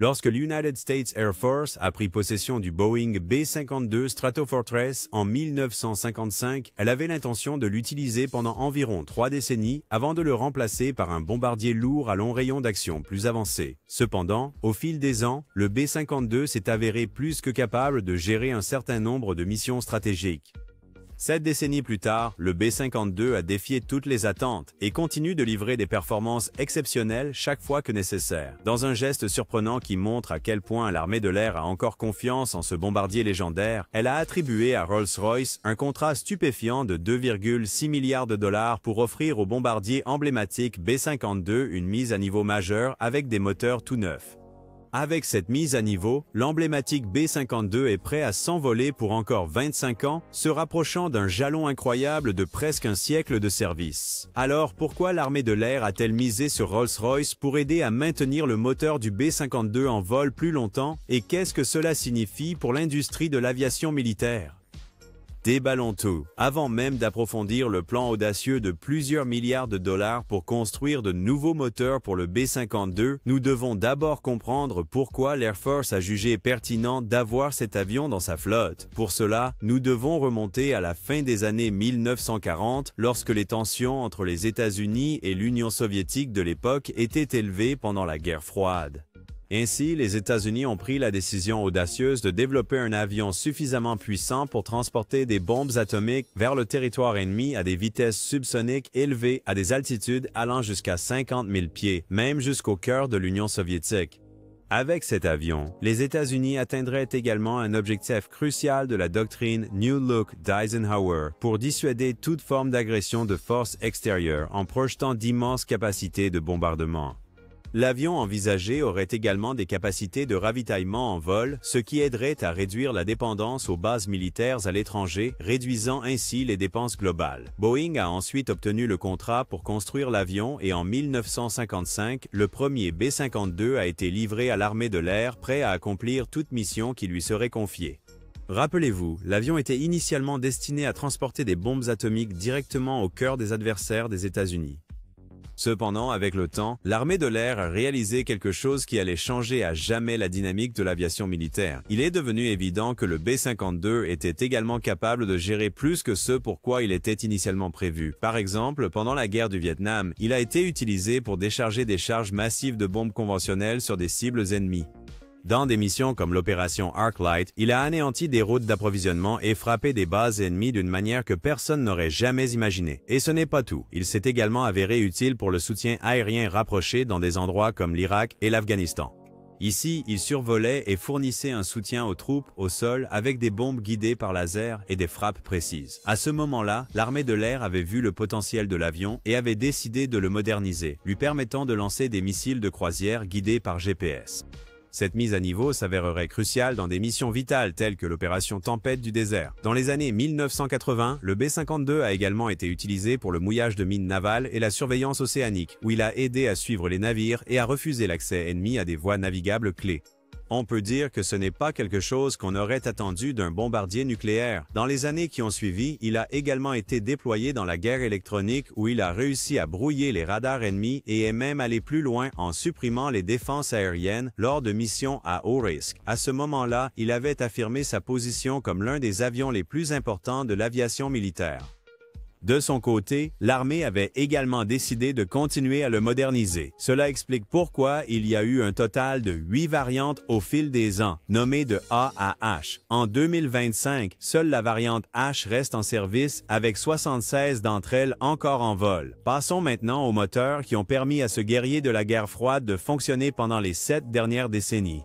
Lorsque l'United States Air Force a pris possession du Boeing B-52 Stratofortress en 1955, elle avait l'intention de l'utiliser pendant environ 3 décennies avant de le remplacer par un bombardier lourd à long rayon d'action plus avancé. Cependant, au fil des ans, le B-52 s'est avéré plus que capable de gérer un certain nombre de missions stratégiques. 7 décennies plus tard, le B-52 a défié toutes les attentes et continue de livrer des performances exceptionnelles chaque fois que nécessaire. Dans un geste surprenant qui montre à quel point l'armée de l'air a encore confiance en ce bombardier légendaire, elle a attribué à Rolls-Royce un contrat stupéfiant de 2,6 milliards de dollars pour offrir au bombardier emblématique B-52 une mise à niveau majeure avec des moteurs tout neufs. Avec cette mise à niveau, l'emblématique B-52 est prêt à s'envoler pour encore 25 ans, se rapprochant d'un jalon incroyable de presque un siècle de service. Alors pourquoi l'armée de l'air a-t-elle misé sur Rolls-Royce pour aider à maintenir le moteur du B-52 en vol plus longtemps et qu'est-ce que cela signifie pour l'industrie de l'aviation militaire? Déballons tout. Avant même d'approfondir le plan audacieux de plusieurs milliards de dollars pour construire de nouveaux moteurs pour le B-52, nous devons d'abord comprendre pourquoi l'Air Force a jugé pertinent d'avoir cet avion dans sa flotte. Pour cela, nous devons remonter à la fin des années 1940, lorsque les tensions entre les États-Unis et l'Union soviétique de l'époque étaient élevées pendant la guerre froide. Ainsi, les États-Unis ont pris la décision audacieuse de développer un avion suffisamment puissant pour transporter des bombes atomiques vers le territoire ennemi à des vitesses subsoniques élevées à des altitudes allant jusqu'à 50 000 pieds, même jusqu'au cœur de l'Union soviétique. Avec cet avion, les États-Unis atteindraient également un objectif crucial de la doctrine New Look d'Eisenhower pour dissuader toute forme d'agression de force extérieure en projetant d'immenses capacités de bombardement. L'avion envisagé aurait également des capacités de ravitaillement en vol, ce qui aiderait à réduire la dépendance aux bases militaires à l'étranger, réduisant ainsi les dépenses globales. Boeing a ensuite obtenu le contrat pour construire l'avion et en 1955, le premier B-52 a été livré à l'armée de l'air, prêt à accomplir toute mission qui lui serait confiée. Rappelez-vous, l'avion était initialement destiné à transporter des bombes atomiques directement au cœur des adversaires des États-Unis. Cependant, avec le temps, l'armée de l'air a réalisé quelque chose qui allait changer à jamais la dynamique de l'aviation militaire. Il est devenu évident que le B-52 était également capable de gérer plus que ce pour quoi il était initialement prévu. Par exemple, pendant la guerre du Vietnam, il a été utilisé pour décharger des charges massives de bombes conventionnelles sur des cibles ennemies. Dans des missions comme l'opération Arclight, il a anéanti des routes d'approvisionnement et frappé des bases ennemies d'une manière que personne n'aurait jamais imaginée. Et ce n'est pas tout. Il s'est également avéré utile pour le soutien aérien rapproché dans des endroits comme l'Irak et l'Afghanistan. Ici, il survolait et fournissait un soutien aux troupes au sol avec des bombes guidées par laser et des frappes précises. À ce moment-là, l'armée de l'air avait vu le potentiel de l'avion et avait décidé de le moderniser, lui permettant de lancer des missiles de croisière guidés par GPS. Cette mise à niveau s'avérerait cruciale dans des missions vitales telles que l'opération Tempête du désert. Dans les années 1980, le B-52 a également été utilisé pour le mouillage de mines navales et la surveillance océanique, où il a aidé à suivre les navires et à refuser l'accès ennemi à des voies navigables clés. On peut dire que ce n'est pas quelque chose qu'on aurait attendu d'un bombardier nucléaire. Dans les années qui ont suivi, il a également été déployé dans la guerre électronique où il a réussi à brouiller les radars ennemis et est même allé plus loin en supprimant les défenses aériennes lors de missions à haut risque. À ce moment-là, il avait affirmé sa position comme l'un des avions les plus importants de l'aviation militaire. De son côté, l'armée avait également décidé de continuer à le moderniser. Cela explique pourquoi il y a eu un total de 8 variantes au fil des ans, nommées de A à H. En 2025, seule la variante H reste en service avec 76 d'entre elles encore en vol. Passons maintenant aux moteurs qui ont permis à ce guerrier de la guerre froide de fonctionner pendant les 7 dernières décennies.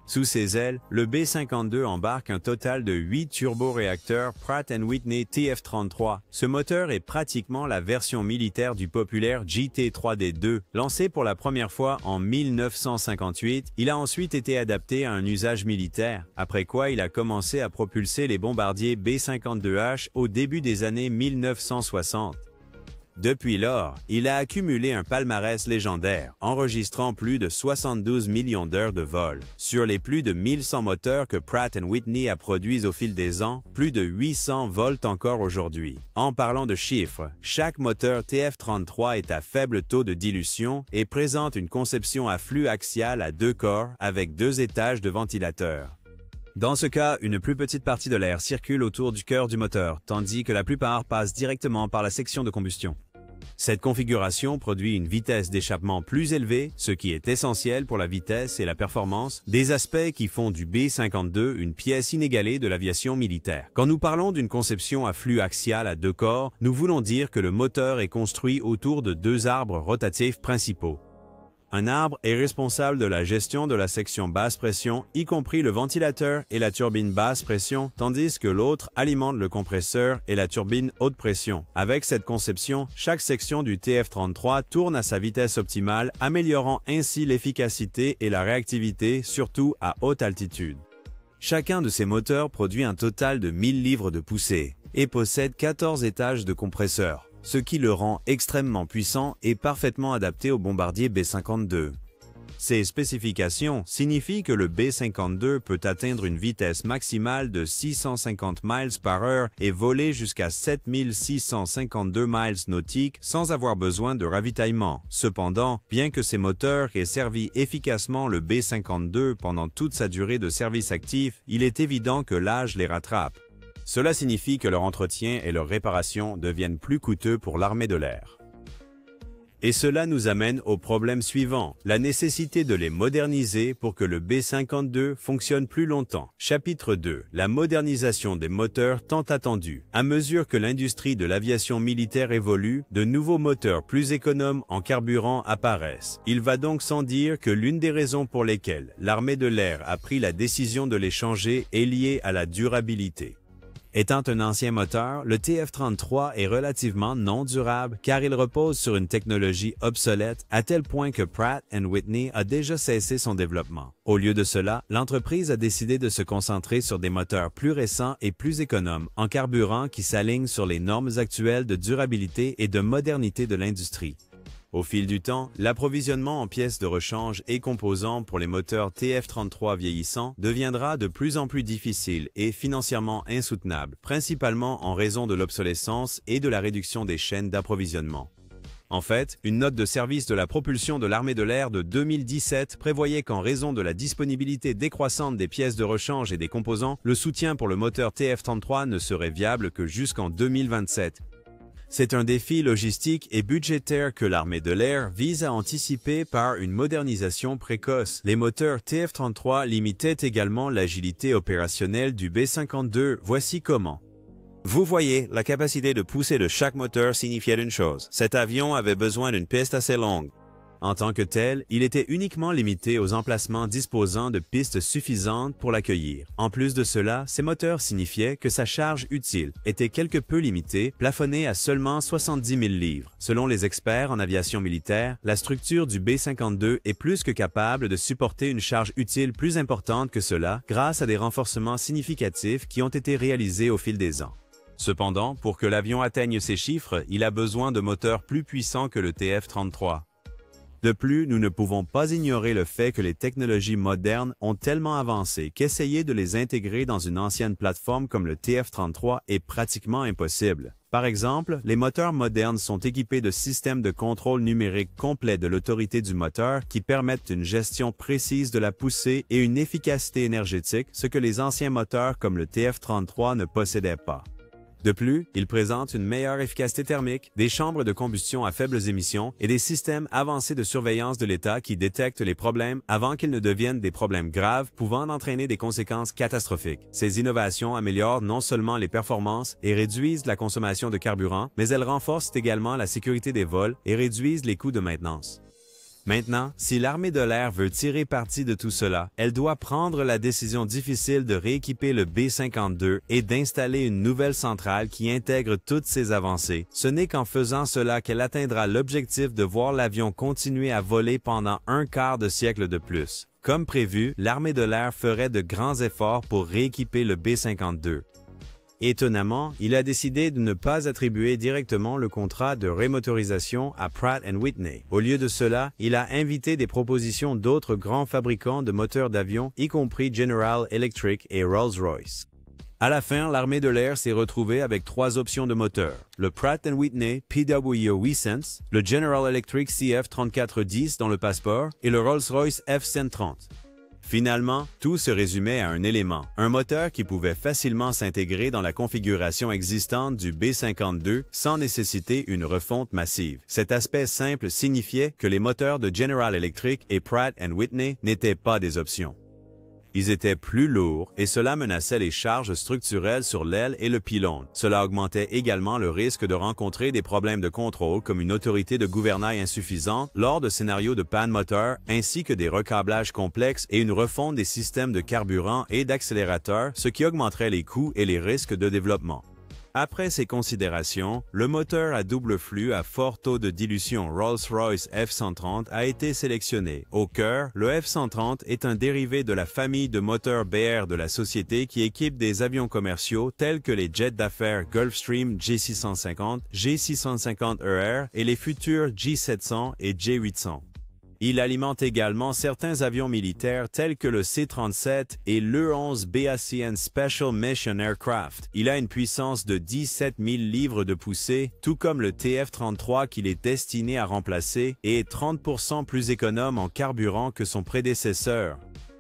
Sous ses ailes, le B-52 embarque un total de 8 turboréacteurs Pratt & Whitney TF-33. Ce moteur est pratiquement la version militaire du populaire GT3D2. Lancé pour la première fois en 1958, il a ensuite été adapté à un usage militaire, après quoi il a commencé à propulser les bombardiers B-52H au début des années 1960. Depuis lors, il a accumulé un palmarès légendaire, enregistrant plus de 72 millions d'heures de vol. Sur les plus de 1100 moteurs que Pratt & Whitney a produits au fil des ans, plus de 800 volent encore aujourd'hui. En parlant de chiffres, chaque moteur TF33 est à faible taux de dilution et présente une conception à flux axial à 2 corps avec 2 étages de ventilateurs. Dans ce cas, une plus petite partie de l'air circule autour du cœur du moteur, tandis que la plupart passent directement par la section de combustion. Cette configuration produit une vitesse d'échappement plus élevée, ce qui est essentiel pour la vitesse et la performance, des aspects qui font du B-52 une pièce inégalée de l'aviation militaire. Quand nous parlons d'une conception à flux axial à 2 corps, nous voulons dire que le moteur est construit autour de 2 arbres rotatifs principaux. Un arbre est responsable de la gestion de la section basse pression, y compris le ventilateur et la turbine basse pression, tandis que l'autre alimente le compresseur et la turbine haute pression. Avec cette conception, chaque section du TF33 tourne à sa vitesse optimale, améliorant ainsi l'efficacité et la réactivité, surtout à haute altitude. Chacun de ces moteurs produit un total de 1000 livres de poussée et possède 14 étages de compresseurs, ce qui le rend extrêmement puissant et parfaitement adapté au bombardier B-52. Ces spécifications signifient que le B-52 peut atteindre une vitesse maximale de 650 miles par heure et voler jusqu'à 7652 miles nautiques sans avoir besoin de ravitaillement. Cependant, bien que ces moteurs aient servi efficacement le B-52 pendant toute sa durée de service actif, il est évident que l'âge les rattrape. Cela signifie que leur entretien et leur réparation deviennent plus coûteux pour l'armée de l'air. Et cela nous amène au problème suivant, la nécessité de les moderniser pour que le B-52 fonctionne plus longtemps. Chapitre 2. La modernisation des moteurs tant attendue. À mesure que l'industrie de l'aviation militaire évolue, de nouveaux moteurs plus économes en carburant apparaissent. Il va donc sans dire que l'une des raisons pour lesquelles l'armée de l'air a pris la décision de les changer est liée à la durabilité. Étant un ancien moteur, le TF33 est relativement non durable car il repose sur une technologie obsolète à tel point que Pratt & Whitney a déjà cessé son développement. Au lieu de cela, l'entreprise a décidé de se concentrer sur des moteurs plus récents et plus économes en carburant qui s'alignent sur les normes actuelles de durabilité et de modernité de l'industrie. Au fil du temps, l'approvisionnement en pièces de rechange et composants pour les moteurs TF33 vieillissants deviendra de plus en plus difficile et financièrement insoutenable, principalement en raison de l'obsolescence et de la réduction des chaînes d'approvisionnement. En fait, une note de service de la propulsion de l'armée de l'air de 2017 prévoyait qu'en raison de la disponibilité décroissante des pièces de rechange et des composants, le soutien pour le moteur TF33 ne serait viable que jusqu'en 2027. C'est un défi logistique et budgétaire que l'armée de l'air vise à anticiper par une modernisation précoce. Les moteurs TF33 limitaient également l'agilité opérationnelle du B-52. Voici comment. Vous voyez, la capacité de pousser de chaque moteur signifiait une chose. Cet avion avait besoin d'une piste assez longue. En tant que tel, il était uniquement limité aux emplacements disposant de pistes suffisantes pour l'accueillir. En plus de cela, ces moteurs signifiaient que sa charge utile était quelque peu limitée, plafonnée à seulement 70 000 livres. Selon les experts en aviation militaire, la structure du B-52 est plus que capable de supporter une charge utile plus importante que cela grâce à des renforcements significatifs qui ont été réalisés au fil des ans. Cependant, pour que l'avion atteigne ces chiffres, il a besoin de moteurs plus puissants que le TF-33. De plus, nous ne pouvons pas ignorer le fait que les technologies modernes ont tellement avancé qu'essayer de les intégrer dans une ancienne plateforme comme le TF-33 est pratiquement impossible. Par exemple, les moteurs modernes sont équipés de systèmes de contrôle numérique complet de l'autorité du moteur qui permettent une gestion précise de la poussée et une efficacité énergétique, ce que les anciens moteurs comme le TF-33 ne possédaient pas. De plus, ils présentent une meilleure efficacité thermique, des chambres de combustion à faibles émissions et des systèmes avancés de surveillance de l'état qui détectent les problèmes avant qu'ils ne deviennent des problèmes graves pouvant entraîner des conséquences catastrophiques. Ces innovations améliorent non seulement les performances et réduisent la consommation de carburant, mais elles renforcent également la sécurité des vols et réduisent les coûts de maintenance. Maintenant, si l'armée de l'air veut tirer parti de tout cela, elle doit prendre la décision difficile de rééquiper le B-52 et d'installer une nouvelle centrale qui intègre toutes ces avancées. Ce n'est qu'en faisant cela qu'elle atteindra l'objectif de voir l'avion continuer à voler pendant un quart de siècle de plus. Comme prévu, l'armée de l'air ferait de grands efforts pour rééquiper le B-52. Étonnamment, il a décidé de ne pas attribuer directement le contrat de remotorisation à Pratt & Whitney. Au lieu de cela, il a invité des propositions d'autres grands fabricants de moteurs d'avion, y compris General Electric et Rolls-Royce. À la fin, l'armée de l'air s'est retrouvée avec 3 options de moteurs. Le Pratt & Whitney PW8Sense, le General Electric CF3410 dans le passeport et le Rolls-Royce F130. Finalement, tout se résumait à un élément, un moteur qui pouvait facilement s'intégrer dans la configuration existante du B-52 sans nécessiter une refonte massive. Cet aspect simple signifiait que les moteurs de General Electric et Pratt & Whitney n'étaient pas des options. Ils étaient plus lourds et cela menaçait les charges structurelles sur l'aile et le pylône. Cela augmentait également le risque de rencontrer des problèmes de contrôle comme une autorité de gouvernail insuffisante lors de scénarios de panne moteur ainsi que des recablages complexes et une refonte des systèmes de carburant et d'accélérateur, ce qui augmenterait les coûts et les risques de développement. Après ces considérations, le moteur à double flux à fort taux de dilution Rolls-Royce F130 a été sélectionné. Au cœur, le F130 est un dérivé de la famille de moteurs BR de la société qui équipe des avions commerciaux tels que les jets d'affaires Gulfstream G650, G650ER et les futurs G700 et G800. Il alimente également certains avions militaires tels que le C-37 et l'E-11 BACN Special Mission Aircraft. Il a une puissance de 17 000 livres de poussée, tout comme le TF-33 qu'il est destiné à remplacer et est 30% plus économe en carburant que son prédécesseur.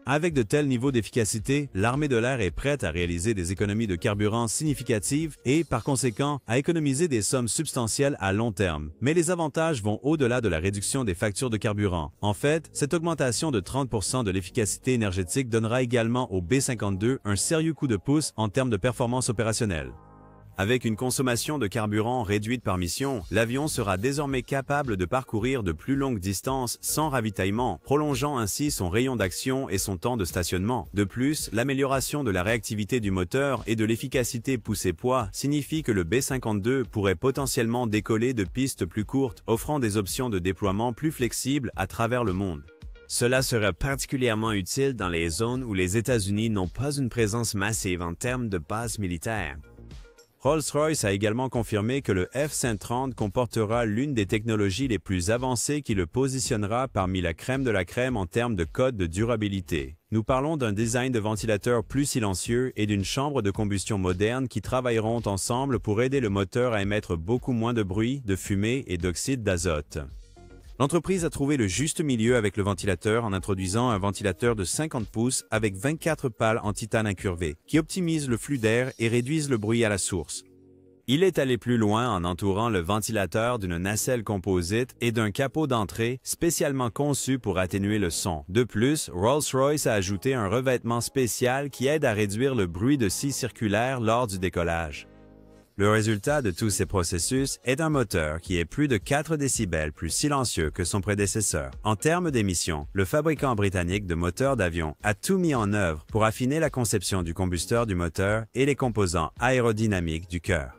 Avec de tels niveaux d'efficacité, l'armée de l'air est prête à réaliser des économies de carburant significatives et, par conséquent, à économiser des sommes substantielles à long terme. Mais les avantages vont au-delà de la réduction des factures de carburant. En fait, cette augmentation de 30% de l'efficacité énergétique donnera également au B-52 un sérieux coup de pouce en termes de performance opérationnelle. Avec une consommation de carburant réduite par mission, l'avion sera désormais capable de parcourir de plus longues distances sans ravitaillement, prolongeant ainsi son rayon d'action et son temps de stationnement. De plus, l'amélioration de la réactivité du moteur et de l'efficacité poussée-poids signifie que le B-52 pourrait potentiellement décoller de pistes plus courtes, offrant des options de déploiement plus flexibles à travers le monde. Cela sera particulièrement utile dans les zones où les États-Unis n'ont pas une présence massive en termes de bases militaires. Rolls-Royce a également confirmé que le F130 comportera l'une des technologies les plus avancées qui le positionnera parmi la crème de la crème en termes de code de durabilité. Nous parlons d'un design de ventilateur plus silencieux et d'une chambre de combustion moderne qui travailleront ensemble pour aider le moteur à émettre beaucoup moins de bruit, de fumée et d'oxyde d'azote. L'entreprise a trouvé le juste milieu avec le ventilateur en introduisant un ventilateur de 50 pouces avec 24 pales en titane incurvé, qui optimise le flux d'air et réduisent le bruit à la source. Il est allé plus loin en entourant le ventilateur d'une nacelle composite et d'un capot d'entrée spécialement conçu pour atténuer le son. De plus, Rolls-Royce a ajouté un revêtement spécial qui aide à réduire le bruit de scie circulaire lors du décollage. Le résultat de tous ces processus est un moteur qui est plus de 4 décibels plus silencieux que son prédécesseur. En termes d'émissions, le fabricant britannique de moteurs d'avion a tout mis en œuvre pour affiner la conception du combusteur du moteur et les composants aérodynamiques du cœur.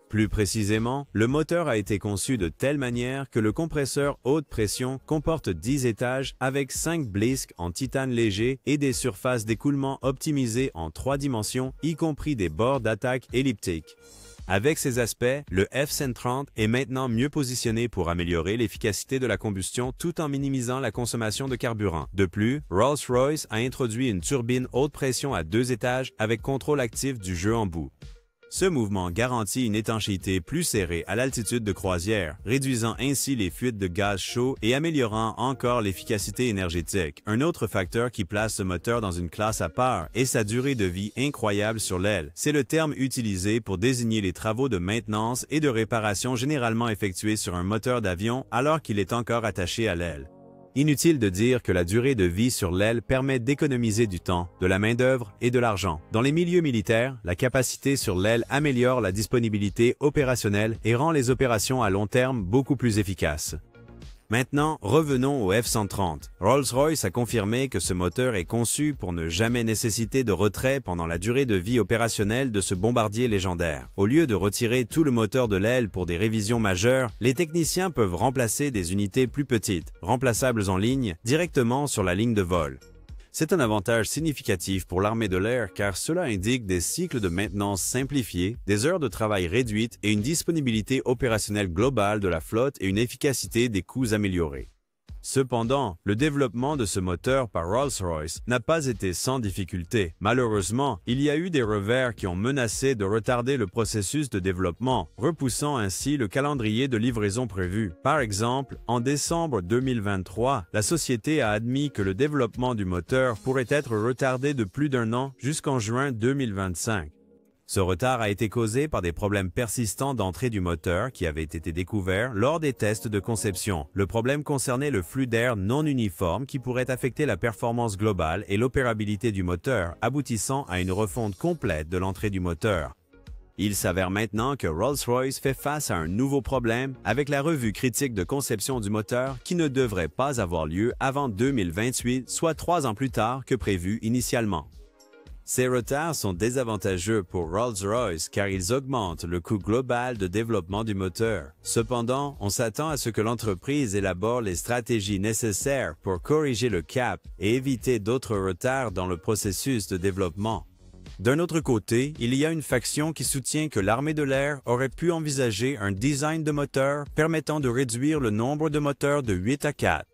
Plus précisément, le moteur a été conçu de telle manière que le compresseur haute pression comporte 10 étages avec 5 blisks en titane léger et des surfaces d'écoulement optimisées en 3 dimensions, y compris des bords d'attaque elliptiques. Avec ces aspects, le F130 est maintenant mieux positionné pour améliorer l'efficacité de la combustion tout en minimisant la consommation de carburant. De plus, Rolls-Royce a introduit une turbine haute pression à 2 étages avec contrôle actif du jeu en bout. Ce mouvement garantit une étanchéité plus serrée à l'altitude de croisière, réduisant ainsi les fuites de gaz chaud et améliorant encore l'efficacité énergétique. Un autre facteur qui place ce moteur dans une classe à part est sa durée de vie incroyable sur l'aile. C'est le terme utilisé pour désigner les travaux de maintenance et de réparation généralement effectués sur un moteur d'avion alors qu'il est encore attaché à l'aile. Inutile de dire que la durée de vie sur l'aile permet d'économiser du temps, de la main-d'œuvre et de l'argent. Dans les milieux militaires, la capacité sur l'aile améliore la disponibilité opérationnelle et rend les opérations à long terme beaucoup plus efficaces. Maintenant, revenons au F130. Rolls-Royce a confirmé que ce moteur est conçu pour ne jamais nécessiter de retrait pendant la durée de vie opérationnelle de ce bombardier légendaire. Au lieu de retirer tout le moteur de l'aile pour des révisions majeures, les techniciens peuvent remplacer des unités plus petites, remplaçables en ligne, directement sur la ligne de vol. C'est un avantage significatif pour l'armée de l'air car cela indique des cycles de maintenance simplifiés, des heures de travail réduites et une disponibilité opérationnelle globale de la flotte et une efficacité des coûts améliorée. Cependant, le développement de ce moteur par Rolls-Royce n'a pas été sans difficulté. Malheureusement, il y a eu des revers qui ont menacé de retarder le processus de développement, repoussant ainsi le calendrier de livraison prévu. Par exemple, en décembre 2023, la société a admis que le développement du moteur pourrait être retardé de plus d'un an jusqu'en juin 2025. Ce retard a été causé par des problèmes persistants d'entrée du moteur qui avaient été découverts lors des tests de conception. Le problème concernait le flux d'air non uniforme qui pourrait affecter la performance globale et l'opérabilité du moteur, aboutissant à une refonte complète de l'entrée du moteur. Il s'avère maintenant que Rolls-Royce fait face à un nouveau problème avec la revue critique de conception du moteur qui ne devrait pas avoir lieu avant 2028, soit 3 ans plus tard que prévu initialement. Ces retards sont désavantageux pour Rolls-Royce car ils augmentent le coût global de développement du moteur. Cependant, on s'attend à ce que l'entreprise élabore les stratégies nécessaires pour corriger le cap et éviter d'autres retards dans le processus de développement. D'un autre côté, il y a une faction qui soutient que l'armée de l'air aurait pu envisager un design de moteur permettant de réduire le nombre de moteurs de 8 à 4.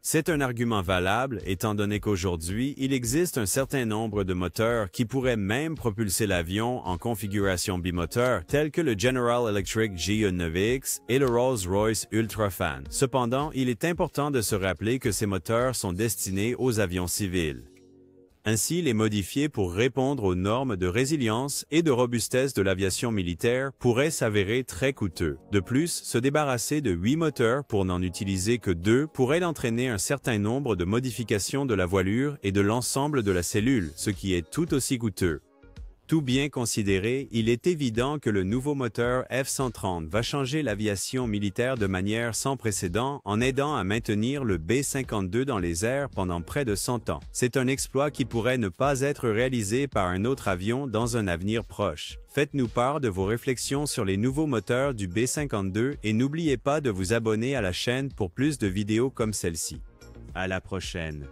C'est un argument valable étant donné qu'aujourd'hui, il existe un certain nombre de moteurs qui pourraient même propulser l'avion en configuration bimoteur tels que le General Electric GE9X et le Rolls-Royce UltraFan. Cependant, il est important de se rappeler que ces moteurs sont destinés aux avions civils. Ainsi, les modifier pour répondre aux normes de résilience et de robustesse de l'aviation militaire pourrait s'avérer très coûteux. De plus, se débarrasser de 8 moteurs pour n'en utiliser que 2 pourrait entraîner un certain nombre de modifications de la voilure et de l'ensemble de la cellule, ce qui est tout aussi coûteux. Tout bien considéré, il est évident que le nouveau moteur F-130 va changer l'aviation militaire de manière sans précédent en aidant à maintenir le B-52 dans les airs pendant près de 100 ans. C'est un exploit qui pourrait ne pas être réalisé par un autre avion dans un avenir proche. Faites-nous part de vos réflexions sur les nouveaux moteurs du B-52 et n'oubliez pas de vous abonner à la chaîne pour plus de vidéos comme celle-ci. À la prochaine!